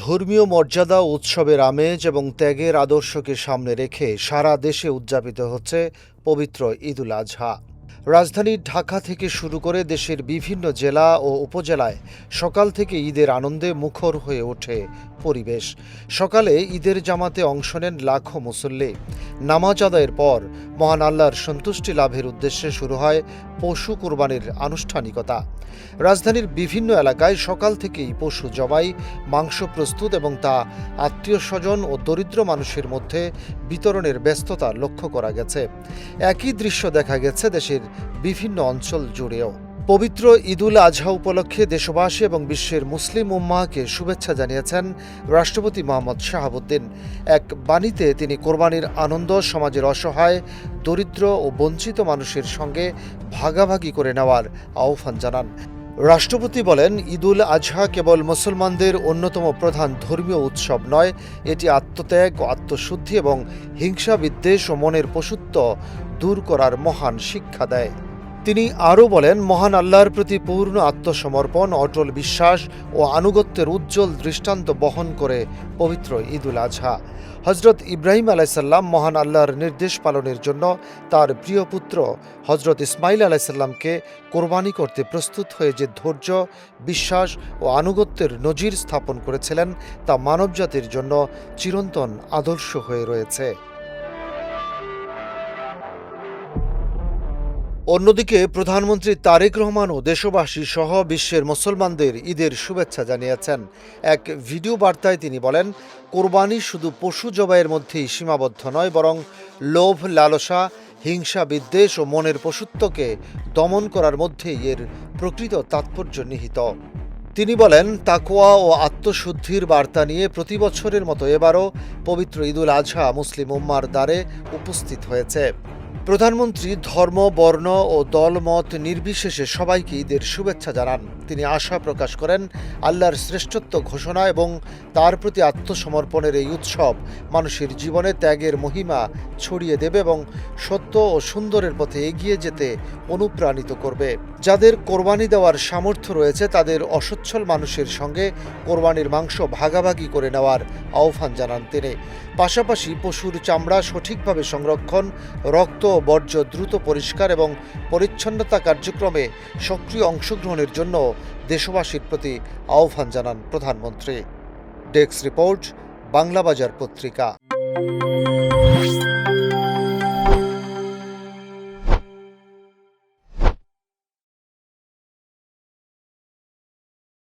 ধর্মীয় মর্যাদা, উৎসবের আমেজ এবং ত্যাগের আদর্শকে সামনে রেখে সারা দেশে উদযাপিত হচ্ছে পবিত্র ঈদুল আজহা। রাজধানী ঢাকা থেকে শুরু করে দেশের বিভিন্ন জেলা ও উপজেলায় সকাল থেকে ঈদের আনন্দে মুখর হয়ে ওঠে পরিবেশ। সকালে ঈদের জামাতে অংশ নেন লাখো মুসল্লি। নামাজ আদায়ের পর মহান আল্লাহর সন্তুষ্টি লাভের উদ্দেশ্যে শুরু হয় পশু কুরবানির আনুষ্ঠানিকতা। রাজধানীর বিভিন্ন এলাকায় সকাল থেকেই পশু জবাই, মাংস প্রস্তুত এবং তা আত্মীয় স্বজন ও দরিদ্র মানুষের মধ্যে বিতরণের ব্যস্ততা লক্ষ্য করা গেছে। একই দৃশ্য দেখা গেছে দেশের বিভিন্ন অঞ্চল জুড়েও। পবিত্র ঈদুল আজহা উপলক্ষে দেশবাসী এবং বিশ্বের মুসলিম উম্মাহকে শুভেচ্ছা জানিয়েছেন রাষ্ট্রপতি মোহাম্মদ শাহাবুদ্দিন। এক বাণীতে তিনি কোরবানির আনন্দ সমাজের অসহায়, দরিদ্র ও বঞ্চিত মানুষের সঙ্গে ভাগাভাগি করে নেওয়ার আহ্বান জানান। রাষ্ট্রপতি বলেন, ঈদুল আজহা কেবল মুসলমানদের অন্যতম প্রধান ধর্মীয় উৎসব নয়, এটি আত্মত্যাগ ও আত্মশুদ্ধি এবং হিংসা, বিদ্বেষ ও মনের পশুত্ব দূর করার মহান শিক্ষা দেয়। তিনি আরও বলেন, মহান আল্লাহর প্রতি পূর্ণ আত্মসমর্পণ, অটল বিশ্বাস ও আনুগত্যের উজ্জ্বল দৃষ্টান্ত বহন করে পবিত্র ঈদুল আজহা। হজরত ইব্রাহিম আলাইসাল্লাম মহান আল্লাহর নির্দেশ পালনের জন্য তার প্রিয় পুত্র হজরত ইসমাইল আলাইসাল্লামকে কোরবানি করতে প্রস্তুত হয়ে যে ধৈর্য, বিশ্বাস ও আনুগত্যের নজির স্থাপন করেছিলেন তা মানবজাতির জন্য চিরন্তন আদর্শ হয়ে রয়েছে। অন্যদিকে প্রধানমন্ত্রী তারেক রহমানও দেশবাসী সহ বিশ্বের মুসলমানদের ঈদের শুভেচ্ছা জানিয়েছেন। এক ভিডিও বার্তায় তিনি বলেন, কোরবানি শুধু পশু জবাইয়ের মধ্যেই সীমাবদ্ধ নয়, বরং লোভ, লালসা, হিংসা, বিদ্বেষ ও মনের পশুত্বকে দমন করার মধ্যেই এর প্রকৃত তাৎপর্য নিহিত। তিনি বলেন, তাকওয়া ও আত্মশুদ্ধির বার্তা নিয়ে প্রতি বছরের মতো এবারও পবিত্র ঈদুল আজহা মুসলিম উম্মার দ্বারে উপস্থিত হয়েছে। প্রধানমন্ত্রী ধর্ম, বর্ণ ও দলমত নির্বিশেষে সবাইকে ঈদের শুভেচ্ছা জানান। তিনি আশা প্রকাশ করেন, আল্লাহর শ্রেষ্ঠত্ব ঘোষণা এবং তার প্রতি আত্মসমর্পণের এই উৎসব মানুষের জীবনে ত্যাগের মহিমা ছড়িয়ে দেবে এবং সত্য ও সুন্দরের পথে এগিয়ে যেতে অনুপ্রাণিত করবে। যাদের কোরবানি দেওয়ার সামর্থ্য রয়েছে তাদের অসচ্ছল মানুষের সঙ্গে কোরবানির মাংস ভাগাভাগি করে নেওয়ার আহ্বান জানান তিনি। পাশাপাশি পশুর চামড়া সঠিকভাবে সংরক্ষণ, রক্ত ও বর্জ্য দ্রুত পরিষ্কার এবং পরিচ্ছন্নতা কার্যক্রমে সক্রিয় অংশগ্রহণের জন্য দেশবাসীর প্রতি আহ্বান জানান প্রধানমন্ত্রী। ডেস্ক রিপোর্ট, বাংলাবাজার পত্রিকা।